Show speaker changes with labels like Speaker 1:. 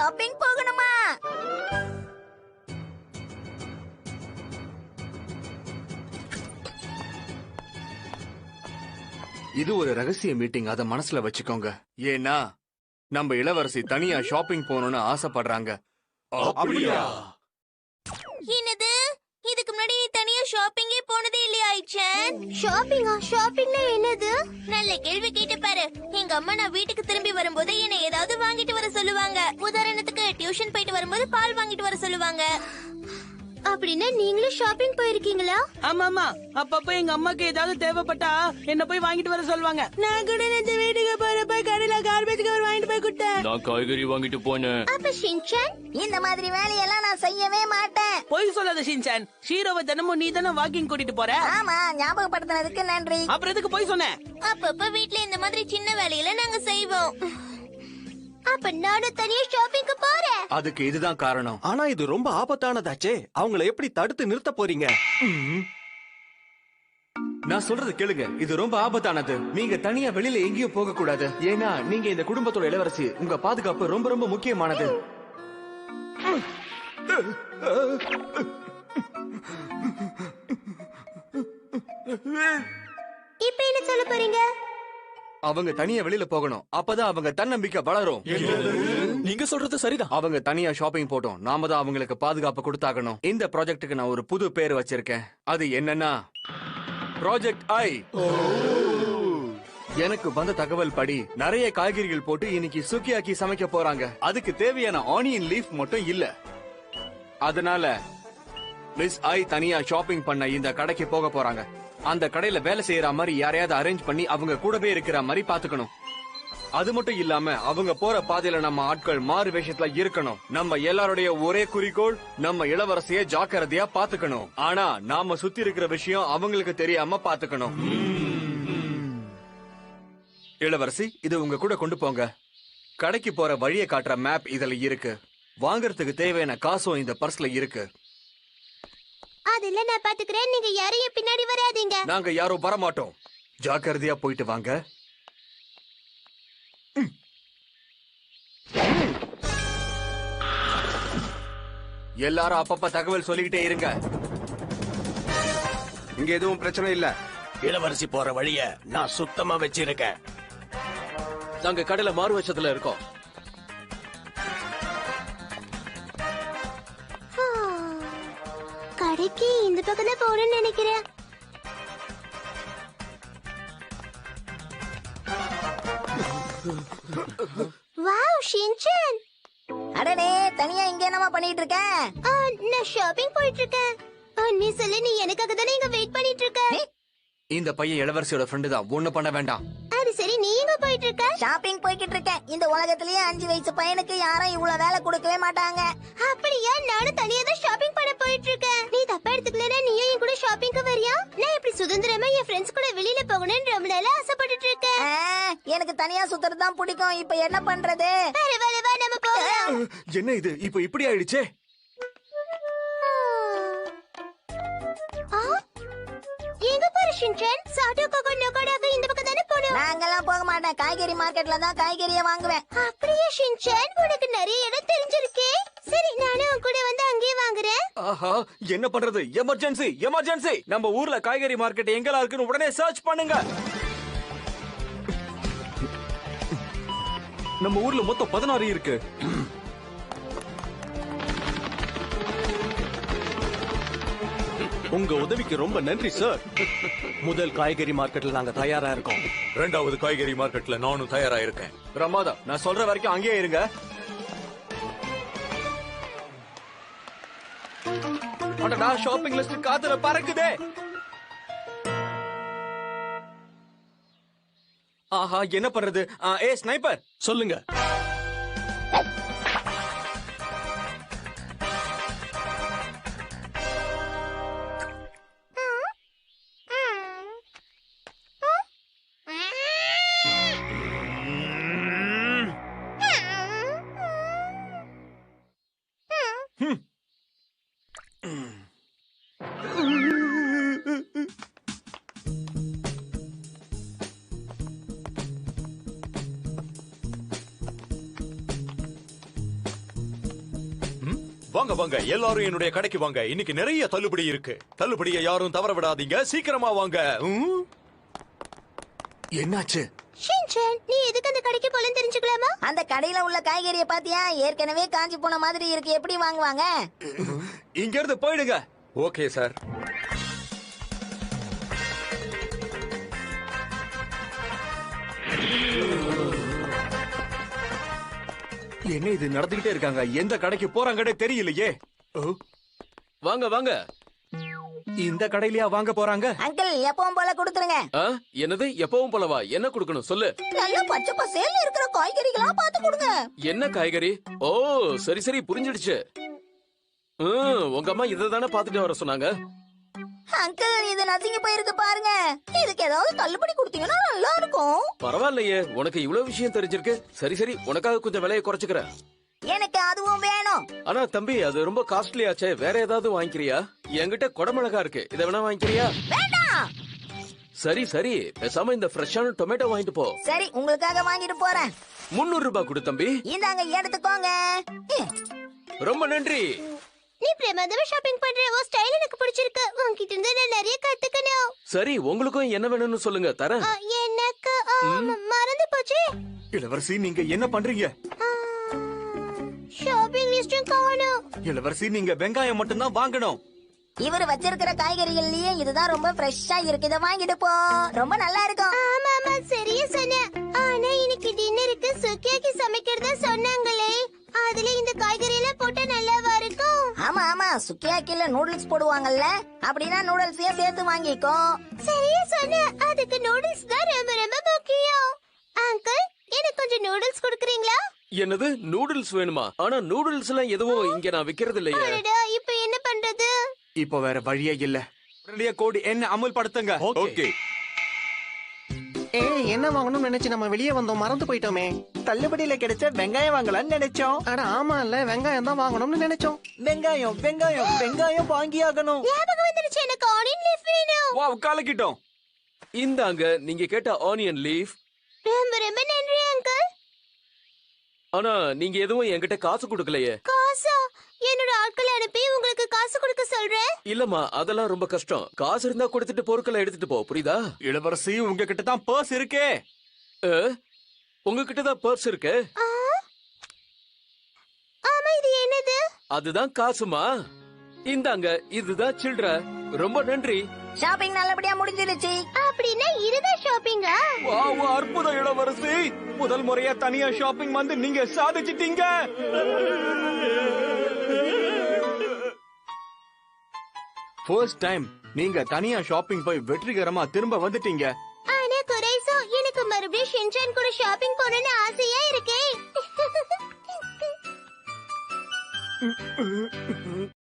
Speaker 1: Shopping போகணுமா?
Speaker 2: இது ஒரு ரகசிய மீட்டிங், அத மனசுல வச்சுக்கோங்க. ஏன்னா நம்ம இளவரசி தனியா ஷாப்பிங் போகணும்னு ஆசைப்படுறாங்க.
Speaker 3: அப்படியா?
Speaker 1: என்னது? இதுக்கு முன்னாடி தனியா ஷாப்பிங்கே போனதே இல்லையா ஐச்சன்?
Speaker 4: ஷாப்பிங்னா என்னது?
Speaker 1: நல்ல கேள்வி கேட்டு பாரு. எங்க அம்மா நான் வீட்டுக்கு திரும்பி வரும்போது என்ன ஏதாவது வாங்கிட்டு வர சொல்லுவாங்க. உதாரணத்துக்கு டியூஷன் போயிட்டு வரும்போது பால் வாங்கிட்டு வர சொல்லுவாங்க.
Speaker 4: அப்படின்னா நீங்களும் ஷாப்பிங் போயிருக்கீங்களா?
Speaker 5: ஆமா ஆமா, அப்பப்ப எங்க அம்மாக்கு ஏதாவது தேவைப்பட்டா என்ன போய் வாங்கிட்டு வர சொல்லுவாங்க. நான் கூட நேத்து வீட்டுக்கு போறப்ப கடையில கார்பேஜ் கவர் வாங்கிட்டு போய் கொடுத்தேன்.
Speaker 3: நான் காய்கறி வாங்கிட்டு போனேன்.
Speaker 4: அப்ப ஷின்சான்,
Speaker 1: இந்த மாதிரி வேலையெல்லாம் நான் செய்யவே மாட்டேன்.
Speaker 5: போய் சொல்லாத ஷின்சான். ஷீரோவை தினமும் நீ தானே வாக்கிங் கூட்டிட்டு போற.
Speaker 1: ஆமா, ஞாபகப்படுத்தினதுக்கு நன்றி.
Speaker 5: அப்புறம் எதுக்கு போய் சொன்ன?
Speaker 1: அப்பப்ப வீட்ல இந்த மாதிரி சின்ன வேலையில நாங்க செய்வோம்.
Speaker 4: அப்ப நானும் தனியா ஷாப்பிங்க்கு போறேன்.
Speaker 2: அதுக்கு இதுதான் காரணம்.
Speaker 6: ஆனா இது ரொம்ப ஆபத்தானதாச்சே. அவங்கள எப்படி தடுத்து நிறுத்த போறீங்க?
Speaker 2: நான் சொல்றது கேளுங்க, இது ரொம்ப ஆபத்தானது. நீங்க தனியா வெளியில எங்கேயும் போக கூடாது. ஏன்னா நீங்க இந்த குடும்பத்தோட இளவரசி. உங்க பாதுகாப்பு ரொம்ப ரொம்ப முக்கியமானது.
Speaker 4: இப்ப என்ன சொல்ல போறீங்க?
Speaker 2: அவங்க தனியா வெளியில போகணும். அப்பதான் அவங்க தன்னம்பிக்கை வளரும்.
Speaker 6: நீங்க சொல்றது சரிதான்.
Speaker 2: அவங்க தனியா ஷாப்பிங் போட்டோம். நாம தான் அவங்களுக்கு பாதுகாப்பு கொடுத்தாகணும். இந்த ப்ராஜெக்ட்டுக்கு நான் ஒரு புது பேர் வச்சிருக்கேன். அது என்னன்னா ப்ராஜெக்ட் ஐ. எனக்கு வந்த தகவல் படி நிறைய காய்கறிகள் போட்டு இன்னைக்கு சுக்கியாக்கி சமைக்க போறாங்க. அதுக்கு தேவையான ஆனியன் லீஃப் மட்டும் இல்ல. அதனால மிஸ் ஐ தனியா ஷாப்பிங் பண்ண இந்த கடைக்கு போக போறாங்க. அந்த கடையில வேலை செய்யற மாதிரி யாரையாவது அரேஞ்ச் பண்ணி அவங்க கூடவே இருக்கிற மாதிரி பாத்துக்கணும். அது மட்டும் இல்லாம அவங்க போற பாதையில நம்ம ஆட்கள் மாறு வேஷத்துல இருக்கணும். நம்ம எல்லாருடைய ஒரே குறிக்கோள் நம்ம இளவரசிய ஜாக்கிரதையா பாத்துக்கணும். ஆனா நாம சுத்தி இருக்கிற விஷயம் அவங்களுக்கு தெரியாம பாத்துக்கணும். இளவரசி, இது உங்க கூட கொண்டு போங்க. கடைக்கு போற வழியை காட்டுற மேப் இதுல இருக்கு. வாங்கறதுக்கு தேவையான காசும் இந்த பர்ஸ்ல இருக்கு.
Speaker 4: அதெல்லாம் நான் பாத்துக்கிறேன். நீங்க யாரையும் பின்னாடி வராதீங்க.
Speaker 2: நாங்க யாரும் வரமாட்டோம். ஜாக்கிரதையா போயிட்டு வாங்க. எல்லாரும் அப்பப்ப தகவல் சொல்லிக்கிட்டே இருங்க.
Speaker 6: இங்க எதுவும் பிரச்சனை இல்ல.
Speaker 7: இளவரசி போற வழிய நான் சுத்தமா வச்சிருக்கேன்.
Speaker 2: நாங்க கடையில மாறு வருஷத்துல இருக்கோம்.
Speaker 4: கடைக்கு இந்த பக்கம் தான் போறேன்னு நினைக்கிறேன். வாவ் ஷின்சான்,
Speaker 1: அடடே, தனியா இங்க என்னமா பண்ணிட்டு இருக்க?
Speaker 4: நான் ஷாப்பிங் போயிட்டு இருக்கேன். நீ சொல்லு, நீ எனக்காக தானே இங்க வெயிட் பண்ணிட்டு இருக்க?
Speaker 2: இந்த பையன் இளவரசியோட ஃப்ரெண்டு தான். ஒண்ணு பண்ண வேண்டாம்.
Speaker 4: அது சரி, நீ எங்க போயிட்டு இருக்க?
Speaker 1: ஷாப்பிங் போய்கிட்டு இருக்கேன். இந்த உலகத்திலேயே 5 வயசு பையனுக்கு யாரும் இவ்வளவு வேலை கொடுக்கவே மாட்டாங்க.
Speaker 4: அப்படியா? நானும் தனியா தான் ஷாப்பிங் பண்ண போயிட்டு இருக்கேன். நீ தப்பா எடுத்துக்கலனா நீயும் என் கூட ஷாப்பிங்க்கு வரியா? நான் இப்படி சுதந்திரமா என் ஃப்ரெண்ட்ஸ் கூட வெளியில போகணும்னு ரொம்ப நாளா ஆசைப்பட்டுட்டு இருக்கேன்.
Speaker 1: எனக்கு தனியா சுத்துறது தான் பிடிக்கும். இப்ப என்ன பண்றது?
Speaker 4: பரவாயில்ல, வா நம்ம போகலாம்.
Speaker 2: என்ன இது இப்ப இப்படி ஆயிடுச்சே?
Speaker 4: எங்க போற ஷின்சான்? சாட்டோ கோகோ நோகோடாக்கு இந்த பக்கம் தானே போணும்.
Speaker 1: நாங்கெல்லாம் போக மாட்டேன். காய்கறி மார்க்கெட்ல தான் காய்கறியை வாங்குவேன்.
Speaker 4: அப்படியே ஷின்சான், உனக்கு நிறைய இடம் தெரிஞ்சிருக்கே. சரி, நானும் உன் கூட வந்து அங்கேயே வாங்குறேன்.
Speaker 2: ஆஹா, என்ன பண்றது? Emergency, emergency! நம்ம ஊர்ல காய்கறி மார்க்கெட் எங்கெல்லாம் இருக்குன்னு உடனே சர்ச் பண்ணுங்க.
Speaker 6: நம்ம ஊர்ல மொத்தம் 16 இருக்கு. உங்க உதவிக்கு ரொம்ப நன்றி சார். முதல் காய்கறி மார்க்கெட்ல நாங்க தயாரா இருக்கோம்.
Speaker 7: 2வது காய்கறி மார்க்கெட்ல நானும் தயாரா இருக்கேன்.
Speaker 2: பிரமாதம். நான் சொல்ற வரைக்கும் அங்கேயே இருங்க. அடடா, ஷாப்பிங் லிஸ்ட் காத்துல பறக்குதே. ஆஹா, என்ன பண்றது? ஸ்னைப்பர்,
Speaker 6: சொல்லுங்க.
Speaker 8: வாங்க வாங்க எல்லாரும் என்னுடைய கடைக்கு வாங்க. இன்னைக்கு நிறைய தள்ளுபடி இருக்கு. தள்ளுபடியை யாரும் தவற விடாதீங்க. சீக்கிரமா வாங்க.
Speaker 2: என்னாச்சு?
Speaker 4: ஷின்சான், நீ எதுக்கு அந்த கடைக்கு போலன்னு தெரிஞ்சுக்கலாமா?
Speaker 9: அந்த கடையில உள்ள காய்கறியை பாத்தியா? ஏற்கனவே காஞ்சி போன மாதிரி இருக்கு. எப்படி வாங்குவாங்க?
Speaker 2: இங்க இருந்து போயிடுங்க.
Speaker 8: Okay sir.
Speaker 2: என்ன இது நடந்துகிட்டே இருக்காங்க? எந்த கடைக்கு போறாங்கன்னே தெரியலையே.
Speaker 3: வாங்க வாங்க.
Speaker 2: இந்த கடையிலயா வாங்க போறாங்க?
Speaker 9: அங்கிள் எப்பவும் போல கொடுத்துருங்க.
Speaker 3: ஆ, என்னது எப்பவும் போலவா? என்ன கொடுக்கணும் சொல்லு.
Speaker 9: நல்ல பச்சை பசேல்னு இருக்கிற காய்கறிகளா பார்த்து கொடுங்க.
Speaker 3: என்ன காய்கறி? ஓ சரி சரி புரிஞ்சிடுச்சு. உங்க அம்மா இதை தானே பாத்துட்டு வர சொன்னாங்க.
Speaker 9: அங்கிள் இது நசுங்கி போயிருக்கு பாருங்க. இதுக்கு ஏதாவது தள்ளுபடி கொடுத்தீங்கன்னா நல்லா இருக்கும்.
Speaker 3: பரவாயில்லையே, உனக்கு இவ்வளவு விஷயம் தெரிஞ்சிருக்கு. சரி சரி, உனக்காக கொஞ்சம் விலையை குறைச்சுக்கிறேன்.
Speaker 9: எனக்கு அதுவும் வேணும்.
Speaker 3: ஆனா தம்பி, அது ரொம்ப காஸ்ட்லி ஆச்சே. வேற ஏதாவது வாங்கிக்கிறியா? என்கிட்ட குடமிளகா இருக்கு, இதை வேணா வாங்கிக்கிறியா?
Speaker 9: வேண்டாம்.
Speaker 3: சரி சரி, பேசாம இந்த ஃப்ரெஷ்ஷான டொமேட்டோ வாங்கிட்டு போ.
Speaker 9: சரி, உங்களுக்காக வாங்கிட்டு போறேன்.
Speaker 3: 300 ரூபாய் கொடு தம்பி.
Speaker 9: இந்தாங்க எடுத்துக்கோங்க.
Speaker 3: ரொம்ப நன்றி.
Speaker 4: நீ பிரமாதமா ஷாப்பிங் பண்ற. உன் ஸ்டைல் எனக்கு பிடிச்சிருக்கு. உன்கிட்ட இருந்து நான் நிறைய கத்துக்கணும்.
Speaker 3: சரி, உங்களுக்கும் என்ன வேணும்னு சொல்லுங்க, தரேன்.
Speaker 4: எனக்கு மறந்து போச்சு.
Speaker 2: இளவரசி, நீங்க என்ன பண்றீங்க?
Speaker 4: ஷாப்பிங் லிஸ்டும் காணோம்.
Speaker 2: இளவரசி, நீங்க வெங்காயம் மட்டும்தான் வாங்கணும்.
Speaker 9: இவர் வச்சிருக்கிற காய்கறிகள்லயே இதுதான் ரொம்ப ஃப்ரெஷ்ஷா இருக்கு. இதை வாங்கிட்டு போ, ரொம்ப நல்லா இருக்கும்.
Speaker 4: ஆமா ஆமா, சரியா சொன்ன. ஆனா இன்னைக்கு டின்னருக்கு சுக்கியாக்கி சமைக்கிறதா சொன்னாங்களே, அதுல இந்த காய்கறி எல்லாம் போட்டா நல்லாவா இருக்கும்?
Speaker 9: ஆமா ஆமா, சுக்கியாக்கில நூடுல்ஸ் போடுவாங்கல்ல, அப்படின்னா நூடுல்ஸையும் சேர்த்து வாங்கிக்கோ.
Speaker 4: சரியா சொன்ன. அதுக்கு நூடுல்ஸ் தான் ரொம்ப ரொம்ப முக்கியம். அங்கிள், எனக்கு கொஞ்சம் நூடுல்ஸ் கொடுக்குறீங்களா?
Speaker 3: என்னது, நூடுல்ஸ் வேணுமா? ஆனா நூடுல்ஸ் எல்லாம் எதுவும் இங்க நான் விக்கிறது இல்லையே.
Speaker 4: அடடா, இப்போ என்ன பண்றது?
Speaker 2: இப்போ வேற வழியே இல்ல. உடனடியா கோடு என்ன அமல்படுத்துங்க.
Speaker 8: ஓகே.
Speaker 10: என்ன வாங்கணும்னு நினைச்சு நம்ம வெளியே வந்தோம், மறந்து போயிட்டோமே.
Speaker 5: தள்ளுபடியில கிடைச்ச வெங்காயம் வாங்கலாம்னு நினைச்சோம்.
Speaker 10: அட ஆமா, இல்ல வெங்காயம் தான் வாங்கணும்னு நினைச்சோம்.
Speaker 5: வெங்காயம் வெங்காயம் வெங்காயம் வாங்கியாகணும்.
Speaker 4: ஞாபகம் வந்துருச்சு, எனக்கு ஆனியன் லீஃப் வேணும்.
Speaker 2: வாவ், கலக்கிட்டோம்.
Speaker 3: இந்தாங்க நீங்க கேட்ட ஆனியன் லீஃப்.
Speaker 4: ரொம்ப ரொம்ப நன்றி அங்கிள்.
Speaker 3: ஆனா நீங்க எதுவும் என்கிட்ட காசு கொடுக்கலையே.
Speaker 4: காசா? என்னோட ஆட்களை அனுப்பி உங்களுக்கு காசு கொடுக்க சொல்றேன்.
Speaker 3: இல்லம்மா, அதெல்லாம் ரொம்ப கஷ்டம். காசு இருந்தா கொடுத்துட்டு பொருட்களை எடுத்துட்டு போ, புரியுதா?
Speaker 2: இளவரசி, உங்ககிட்ட தான் பர்ஸ் இருக்கே.
Speaker 3: உங்ககிட்ட தான் பர்ஸ் இருக்கு.
Speaker 4: ஆமா, இது என்னது?
Speaker 3: அதுதான் காசுமா. இந்தாங்க, இதுதான் சில்ட்ர. ரொம்ப நன்றி.
Speaker 9: ஷாப்பிங் நல்லபடியா முடிஞ்சிருச்சு.
Speaker 4: அப்படின்னா இதுதான் ஷாப்பிங்கா?
Speaker 2: வாவ், அற்புதம் இளவரசி. முதல் முறையா தனியா ஷாப்பிங் வந்து நீங்க சாதிச்சிட்டீங்க. ஃபர்ஸ்ட் டைம் நீங்க தனியா ஷாப்பிங் போய் வெற்றிகரமா திரும்ப வந்துட்டீங்க.
Speaker 4: ஆனா குறைசோ, எனக்கு மறுபடியும் ஷின்சான் கூட ஷாப்பிங் போகணும்னு ஆசையா இருக்கே.